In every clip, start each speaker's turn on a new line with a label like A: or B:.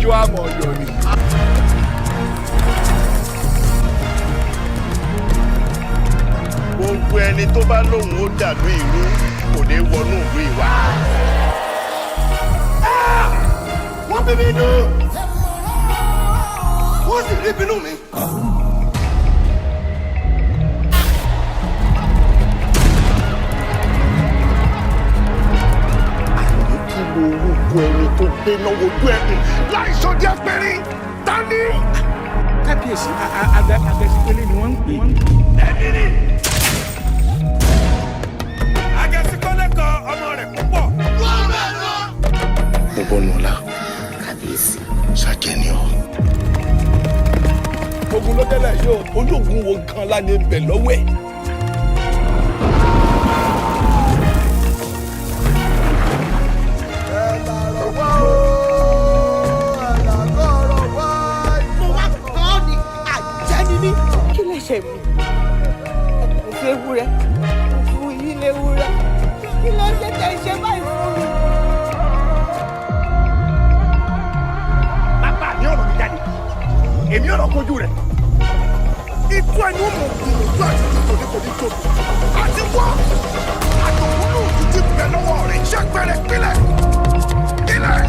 A: ojú àmọ̀ ọ̀yọ́ ni.
B: gbogbo ẹni tó bá lóun ó dàlú ìlú kò ní wọnú ìlú ìwà.
A: wọ́n bí mi nù wọ́n sì rí bínú mi.
B: orúkọ ẹni tó gbé lọ́wọ́ ojú ẹ̀kún láìsọ díẹ̀ péré tani.
A: kábíyèsí Agesinkole ni wọ́n ń pè. ẹ̀mí ni Agesinkole kọ ọmọ rẹ̀ púpọ̀.
B: mo bọ́ nùlá kábíyèsí ṣàjẹni ọ.
A: ogun ló tẹ́lẹ̀ yóò ológun wo gan la lè bẹ̀ lọ́wọ́ ẹ̀.
C: ṣe mi ẹkùn sí ewúrẹ́ fún yín léwúrẹ́ kí ló ṣe tẹ ṣe báyìí fún mi.
A: bàbá mi ọ̀rọ̀ mi jáde èmi ọ̀rọ̀ kojú rẹ̀ ikú ẹni ó mọ̀ gbìyànjú àti tòní kò ní tóbi àti wọ́ àtòkúnú ti bẹ̀ lọ́wọ́ rẹ̀ ṣẹ́gbẹ̀rẹ̀ pílẹ̀ pílẹ̀.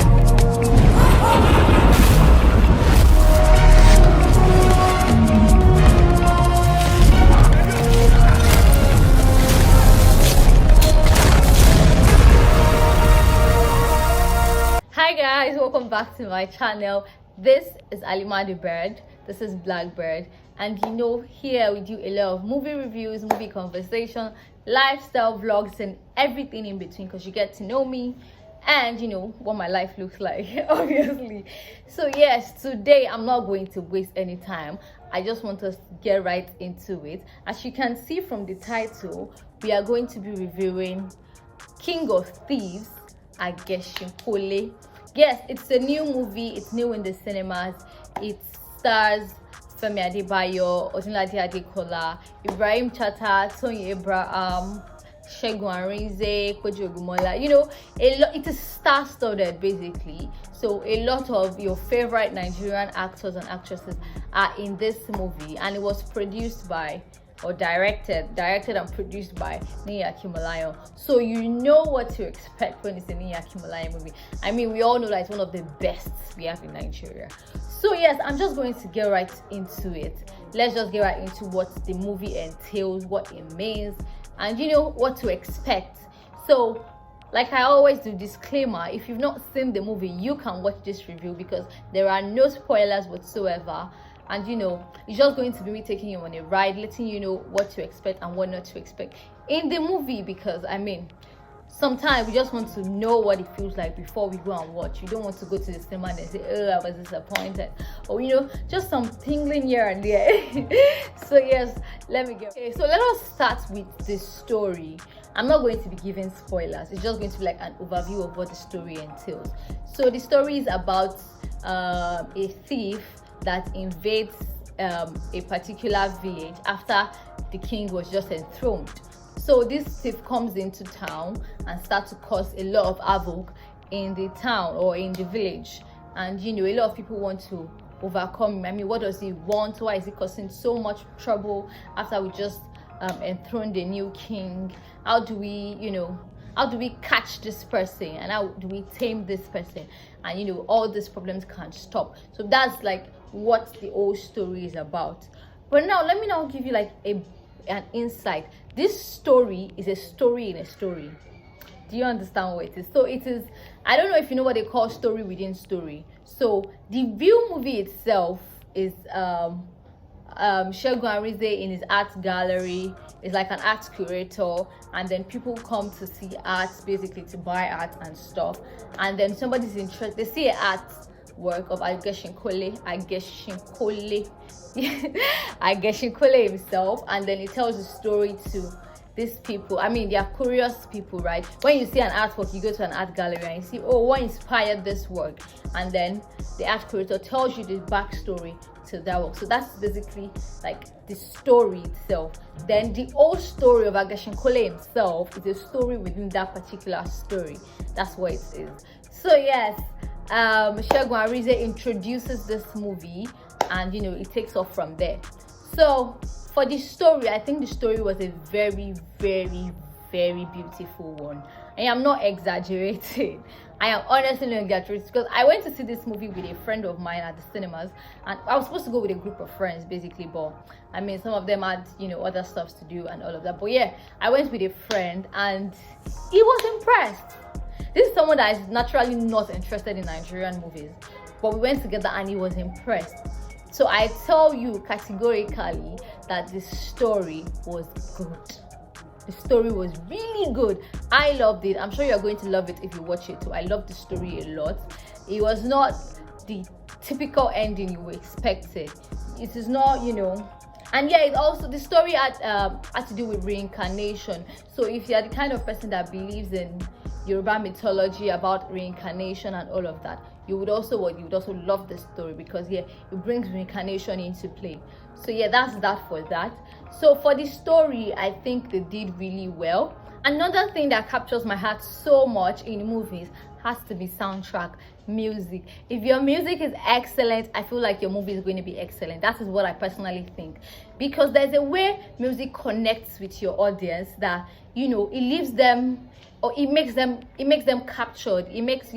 D: Hi guys, welcome back to my channel. This is Alimadi Bird, this is Blackbird, and you know here we do a lot of movie reviews, movie conversation, lifestyle vlogs and everything in between, because you get to know me and you know what my life looks like obviously. So yes, today I'm not going to waste any time. I just want us to get right into it. As you can see from the title, we are going to be reviewing King of Thieves, Agesinkole. Yes, it's a new movie, it's new in the cinemas. It stars Femi Adebayo, Odunlade Adekola, Ibrahim Chatta, Toyin, Ibrahim, you know, it is star-studded basically. So a lot of your favorite Nigerian actors and actresses are in this movie, and it was produced by or directed and produced by Adekola. So you know what to expect when it's a Adekola movie. I mean, we all know that it's one of the best we have in Nigeria. So yes, I'm just going to get right into it. Let's just get right into what the movie entails, what it means, and you know what to expect. So like I always do, disclaimer, if you've not seen the movie, you can watch this review because there are no spoilers whatsoever. And you know, it's just going to be me taking you on a ride, letting you know what to expect and what not to expect in the movie, because I mean, sometimes we just want to know what it feels like before we go and watch. You don't want to go to the cinema and say, oh, I was disappointed, or you know, just some tingling here and there. So yes, let me go. Okay, so let us start with the story. I'm not going to be giving spoilers, it's just going to be like an overview of what the story entails. So the story is about a thief that invades a particular village after the king was just enthroned. So this thief comes into town and starts to cause a lot of havoc in the town or in the village, and you know, a lot of people want to overcome him. I mean, what does he want? Why is he causing so much trouble after we just enthroned a new king? How do we, you know, how do we catch this person, and how do we tame this person? And you know, all these problems can't stop. So that's like what the whole story is about. But now let me now give you like an insight. This story is a story in a story. Do you understand what it is? So it is, I don't know if you know what they call story within story. So the View movie itself is Segun in his art gallery is like an art curator, and then people come to see art, basically to buy art and stuff, and then somebody's interested, they see an art work of Agesinkole himself, and then he tells the story to these people. I mean, they are curious people, right? When you see an artwork, you go to an art gallery and you see, oh, what inspired this work, and then the art curator tells you the backstory to that work. So that's basically like the story itself. Then the whole story of Agesinkole himself is a story within that particular story. That's what it is. So yes, Segun Arize introduces this movie, and you know, it takes off from there. So for the story, I think the story was a very, very, very beautiful one. I am not exaggerating. I am honestly not exaggerating, because I went to see this movie with a friend of mine at the cinemas, and I was supposed to go with a group of friends basically, but I mean, some of them had, you know, other stuff to do and all of that. But yeah, I went with a friend and he was impressed. This is someone that is naturally not interested in Nigerian movies, but we went together and he was impressed. So I tell you categorically that the story was good. The story was really good. I loved it. I'm sure you're going to love it if you watch it too. I loved the story a lot. It was not the typical ending you expected. It is not, you know. And yeah, it also, the story had to do with reincarnation. So if you're the kind of person that believes in Yoruba mythology about reincarnation and all of that, you would also love the story, because yeah, it brings reincarnation into play. So yeah, that's that for that. So for the story, I think they did really well. Another thing that captures my heart so much in movies has to be soundtrack, music. If your music is excellent, I feel like your movie is going to be excellent. That is what I personally think, because there's a way music connects with your audience that, you know, it leaves them, or it makes them captured. It makes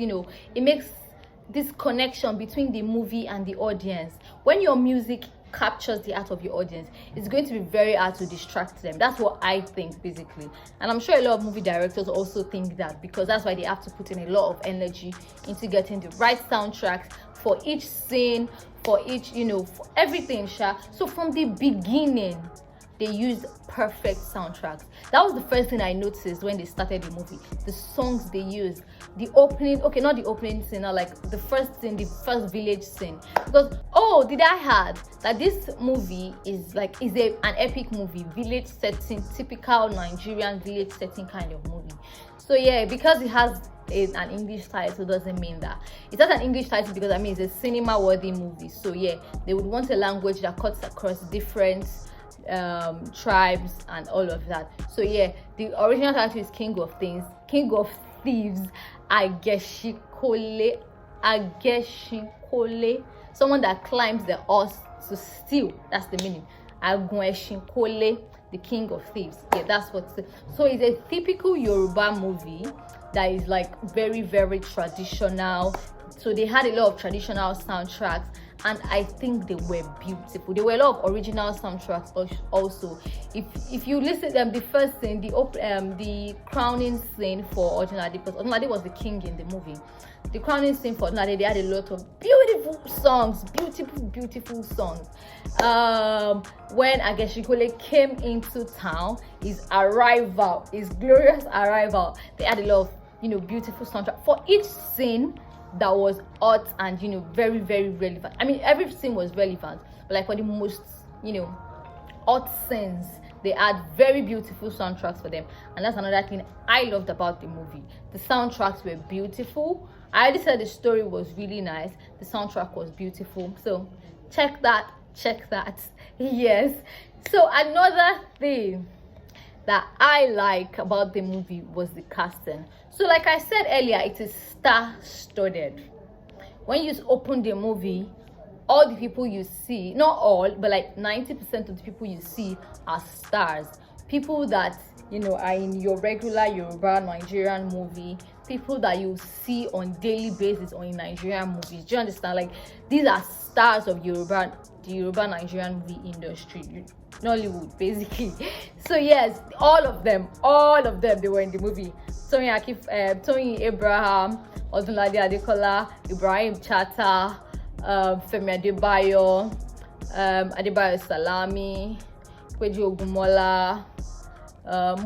D: this connection between the movie and the audience. When your music captures the heart of your audience, it's going to be very hard to distract them. That's what I think basically, and I'm sure a lot of movie directors also think that, because that's why they have to put in a lot of energy into getting the right soundtracks for each scene, for each, you know, for everything. So from the beginning, they used perfect soundtracks. That was the first thing I noticed when they started the movie. The songs they used, the opening, okay, not the opening scene, like the first scene, the first village scene. Because, did I had that this movie is an epic movie, village setting, typical Nigerian village setting kind of movie. So yeah, because it has an English title doesn't mean that. It has an English title because, I mean, it's a cinema-worthy movie. So yeah, they would want a language that cuts across different tribes and all of that. So yeah, the original title is King of Thieves, Agesinkole, someone that climbs the horse to steal. That's the meaning. Agesinkole, the King of Thieves. Yeah, that's what. So it's a typical Yoruba movie that is like very, very traditional. So they had a lot of traditional soundtracks, and I think they were beautiful. There were a lot of original soundtracks also. If you listen to the first scene, the crowning scene for Odunlade, because Odunlade was the king in the movie. The crowning scene for Odunlade, they had a lot of beautiful songs, beautiful songs. When Agesinkole came into town, his glorious arrival, they had a lot of, you know, beautiful soundtrack for each scene that was hot and, you know, very, very relevant. I mean, every scene was relevant, but like for the most, you know, hot scenes, they had very beautiful soundtracks for them. And that's another thing I loved about the movie. The soundtracks were beautiful. I already said the story was really nice. The soundtrack was beautiful. So check that. Yes. So another thing that I like about the movie was the casting. So like I said earlier, it is star-studded. When you open the movie, all the people you see, not all, but like 90% of the people you see are stars. People that, you know, are in your regular Yoruba Nigerian movie, people that you see on daily basis on Nigerian movies. Do you understand? Like, these are stars of the Yoruba Nigerian movie industry, Nollywood basically. So yes, all of them, they were in the movie. Toyin, Ibrahim, Odunlade, Adekola, Ibrahim, Chatta, Femi, Adebayo, Adebayo Salami, Kweji Ogumola,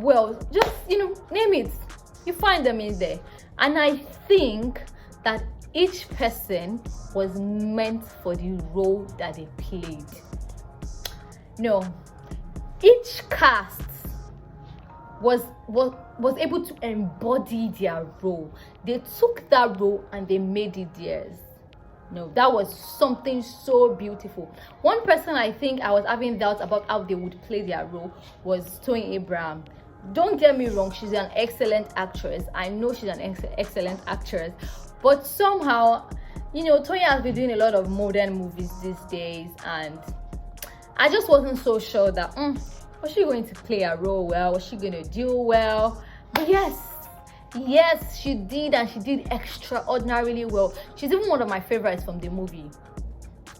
D: well, just, you know, name it, you find them in there. And I think that each person was meant for the role that they played. No, each cast was able to embody their role. They took that role and they made it theirs. No, that was something so beautiful. One person I think I was having doubts about how they would play their role was Toyin Ibrahim. Don't get me wrong, she's an excellent actress. I know she's an excellent actress. But somehow, Toyin has been doing a lot of modern movies these days, and I just wasn't so sure that was she going to play a role well? Was she going to do well? But yes, she did, and she did extraordinarily well. She's even one of my favorites from the movie.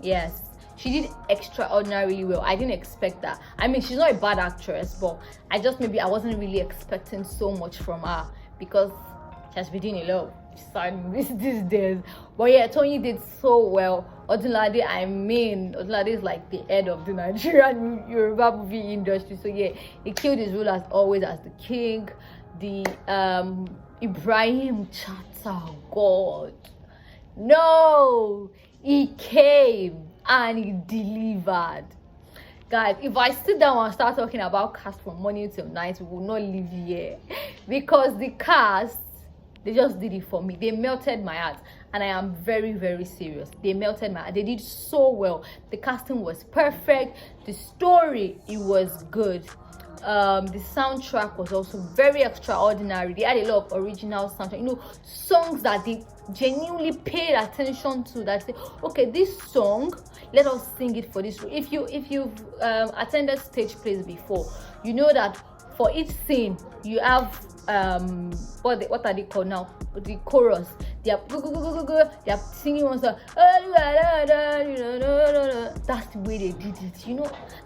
D: Yes, she did extraordinarily well. I didn't expect that. I mean, she's not a bad actress, but I wasn't really expecting so much from her because she has been doing a lot of sad movies these days. But yeah, Toyin did so well. Odunlade is like the head of the Nigerian Yoruba movie industry. So yeah, he killed his role as always as the king. The Ibrahim Chatta, God, no, he came and he delivered. Guys, if I sit down and start talking about cast from morning till night, we will not leave here, because the cast, they just did it for me. They melted my heart, and I am very, very serious. They melted my heart. They did so well. The casting was perfect. The story, it was good. The soundtrack was also very extraordinary. They had a lot of original soundtrack, songs that they genuinely paid attention to, that say, okay, this song, let us sing it for this. If you've attended stage plays before, you know that for each scene you have what are they called now, the chorus. They are they are singing one song. That's the way they did it,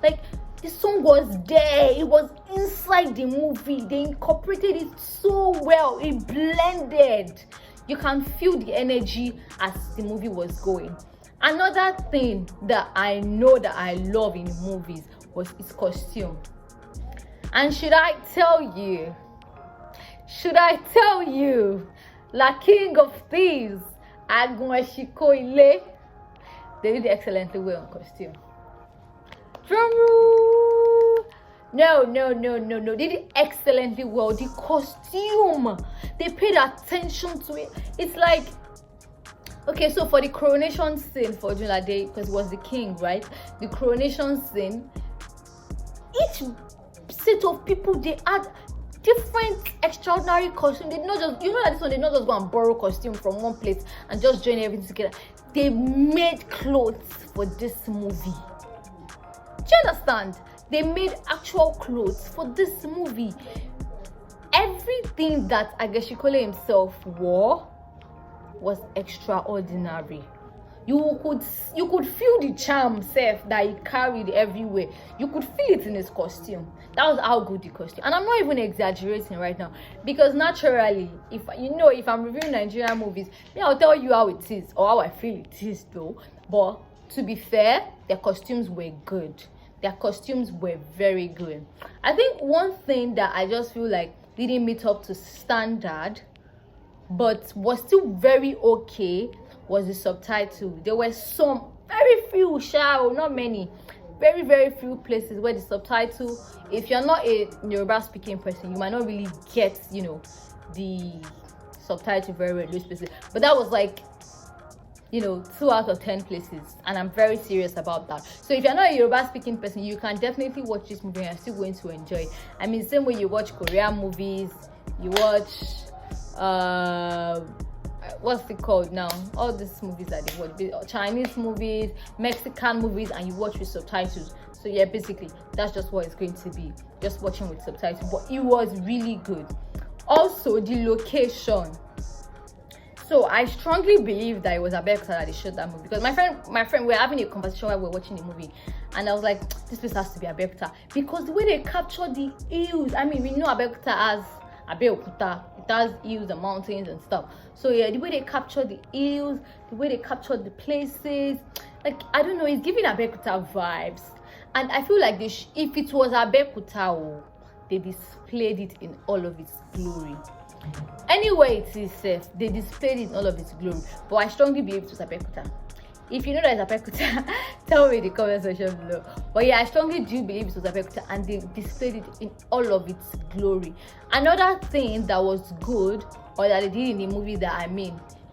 D: like the song was there, it was inside the movie. They incorporated it so well, it blended. You can feel the energy as the movie was going. Another thing that I know that I love in movies was its costume. And should I tell you, La King of Thieves, Agesinkole, they did excellently well on costume. Drum roll. No. They did excellently well. The costume, they paid attention to it. It's like, okay, so for the coronation scene for Odunlade, because it was the king, right? The coronation scene, each set of people, they had different extraordinary costumes. They did not just, that this one, they not just go and borrow costume from one place and just join everything together. They made clothes for this movie. Do you understand? They made actual clothes for this movie. Everything that Agesinkole himself wore was extraordinary. You could feel the charm that he carried everywhere. You could feel it in his costume. That was how good the costume. And I'm not even exaggerating right now, because naturally, if I'm reviewing Nigerian movies, I'll tell you how it is or how I feel it is though. But to be fair, their costumes were good. Their costumes were very good. I think one thing that I just feel like didn't meet up to standard, but was still very okay, was the subtitle. There were some very few, not many, very, very few places where the subtitle, if you're not a Yoruba speaking person, you might not really get, the subtitle very well, those places. But that was like, 2 out of 10 places, and I'm very serious about that. So if you're not a Yoruba speaking person, you can definitely watch this movie and you're still going to enjoy it. I mean, same way you watch Korean movies, you watch what's it called now, all these movies that they watch, Chinese movies, Mexican movies, and you watch with subtitles. So yeah, basically that's just what it's going to be, just watching with subtitles. But it was really good. Also, the location. So I strongly believe that it was Adekola that they shot that movie, because my friend, we were having a conversation while we were watching the movie, and I was like, this place has to be Adekola, because the way they captured the hills. I mean, we know Adekola as Abeokuta, it has hills and mountains and stuff. So yeah, the way they captured the hills, the way they captured the places, like, I don't know, it's giving Abeokuta vibes. And I feel like if it was Abeokuta, they displayed it in all of its glory. Anyway, it is safe. They displayed it in all of its glory. But I strongly believe it was Adekola. If you know that it's Adekola, tell me in the comment section below. But yeah, I strongly do believe it was Adekola, and they displayed it in all of its glory. Another thing that was good, or that they did in the movie that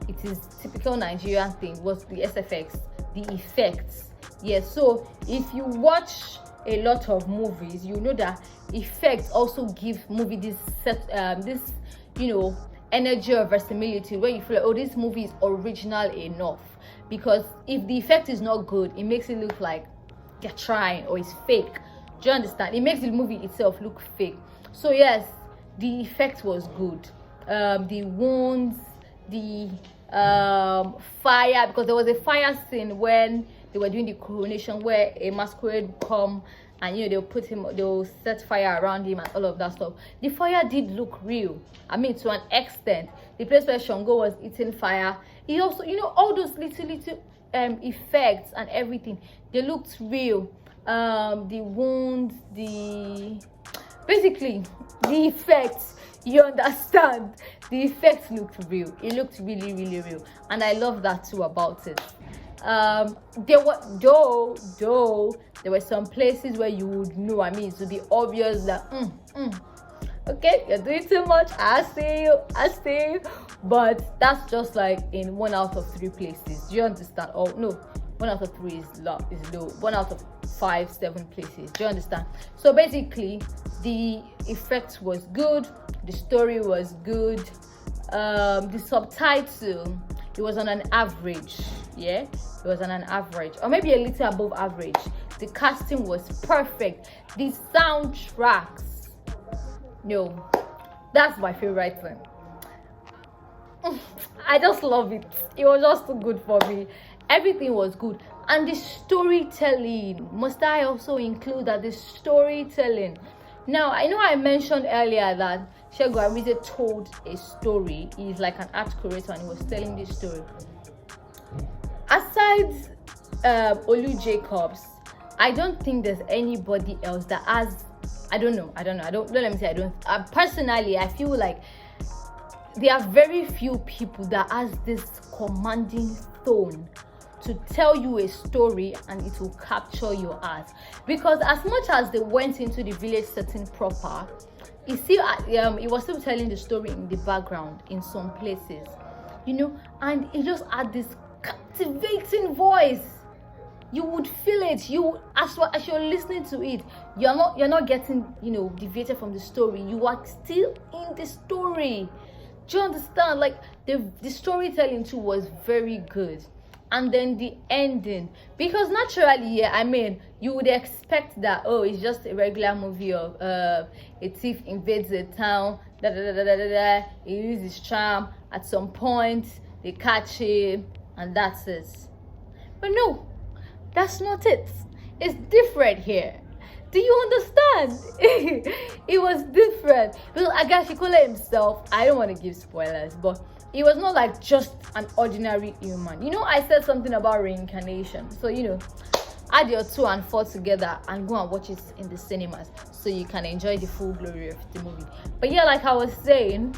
D: it is typical Nigerian thing, was the SFX, the effects. Yes, so if you watch a lot of movies, you know that effects also give movie this energy or verisimility where you feel like, oh, this movie is original enough. Because if the effect is not good, it makes it look like they're trying or it's fake. Do you understand? It makes the movie itself look fake. So yes, the effect was good. The wounds, the fire, because there was a fire scene when they were doing the coronation where a masquerade would come and they'll set fire around him and all of that stuff. The fire did look real. I mean, to an extent. The place where Shango was eating fire, it also, all those little effects and everything, they looked real. The wounds, basically the effects, you understand, the effects looked real. It looked really, really real, and I love that too about it. There were there were some places where you would know, I mean, it would be obvious that okay, you're doing too much, I see you, but that's just like in 1 out of 3 places. Do you understand? Oh no, 1 out of 3 is low. 1 out of 5, 7 places. Do you understand? So basically, the effect was good, the story was good, the subtitle, it was on an average. Yeah, it was on an average, or maybe a little above average. The casting was perfect. The soundtracks, no, that's my favorite thing. I just love it. It was just too good for me. Everything was good, and the storytelling, must I also include that? The storytelling. Now, I know I mentioned earlier that Segun Arize told a story. He's like an art curator and he was telling this story. Aside Olu Jacobs, I don't think there's anybody else that has, I don't know, don't let me say I don't, personally, I feel like there are very few people that has this commanding tone to tell you a story and it will capture your heart. Because as much as they went into the village setting proper, he was still telling the story in the background in some places, and he just had this captivating voice. You would feel it. As you're listening to it, you're not getting deviated from the story. You are still in the story. Do you understand? Like the storytelling too was very good. And then the ending, because naturally, I mean, you would expect that, oh, it's just a regular movie of a thief invades a town, he uses his charm, at some point they catch him, and that's it. But no, that's not it. It's different here. Do you understand? It was different. Because Agesinkole himself, I don't want to give spoilers, but he was not like just an ordinary human. I said something about reincarnation. So, add your 2 and 4 together and go and watch it in the cinemas so you can enjoy the full glory of the movie. But yeah, like I was saying,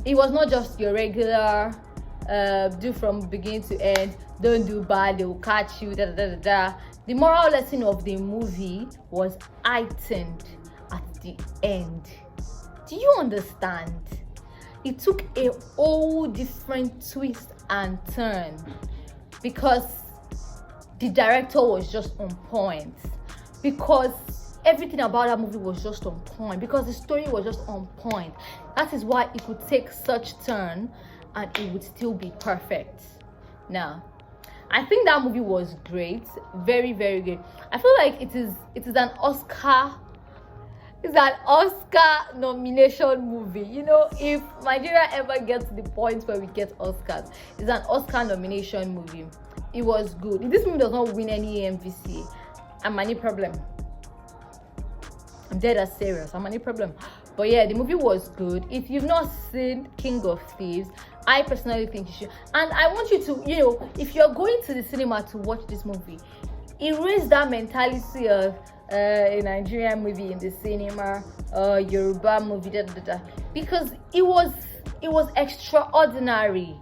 D: it was not just your regular do from beginning to end, don't do bad, they will catch you, The moral lesson of the movie was heightened at the end. Do you understand? It took a whole different twist and turn because the director was just on point, because everything about that movie was just on point, because the story was just on point. That is why it could take such turn and it would still be perfect. Now, I think that movie was great, very, very good. I feel like it is an Oscar. It's an Oscar nomination movie. If Nigeria ever gets to the point where we get Oscars, it's an Oscar nomination movie. It was good. If this movie does not win any AMVC, I'm any problem. I'm dead as serious. I'm any problem. But yeah, the movie was good. If you've not seen King of Thieves, I personally think you should. And I want you to, if you're going to the cinema to watch this movie, erase that mentality of a Nigerian movie in the cinema, Yoruba movie, because it was extraordinary.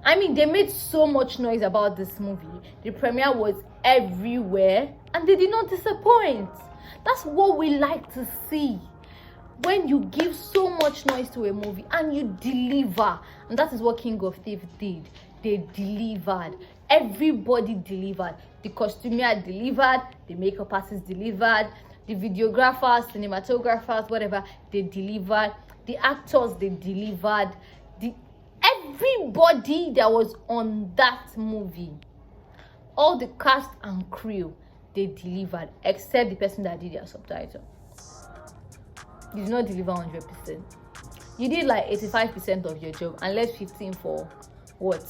D: I mean, they made so much noise about this movie. The premiere was everywhere, and they did not disappoint. That's what we like to see. When you give so much noise to a movie and you deliver, and that is what King of Thieves did. They delivered. Everybody delivered. The costumier delivered, the makeup artist delivered, the videographers, cinematographers, whatever, they delivered. The actors, they delivered. Everybody that was on that movie, all the cast and crew, they delivered, except the person that did their subtitle. You did not deliver 100%. You did like 85% of your job and left 15 for what?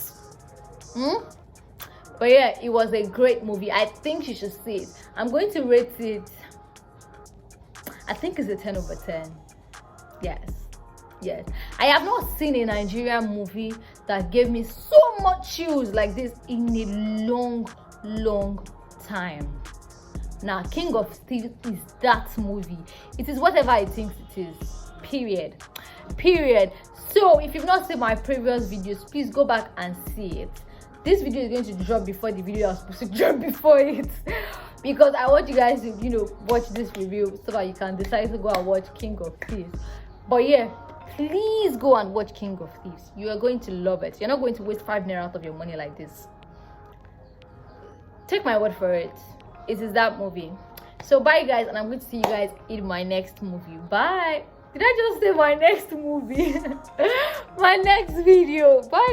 D: But yeah, it was a great movie. I think you should see it. I'm going to rate it, I think it's a 10 over 10. Yes, I have not seen a Nigerian movie that gave me so much chills like this in a long time. Now, King of Thieves is that movie. It is whatever I think it is. Period. So if you've not seen my previous videos, please go back and see it. This video is going to drop before the video I was supposed to drop before it, because I want you guys to, watch this review so that you can decide to go and watch King of Thieves. But yeah, please go and watch King of Thieves. You are going to love it. You're not going to waste 5 naira out of your money like this. Take my word for it. It is that movie. So bye guys, and I'm going to see you guys in my next movie. Bye. Did I just say my next movie? My next video. Bye.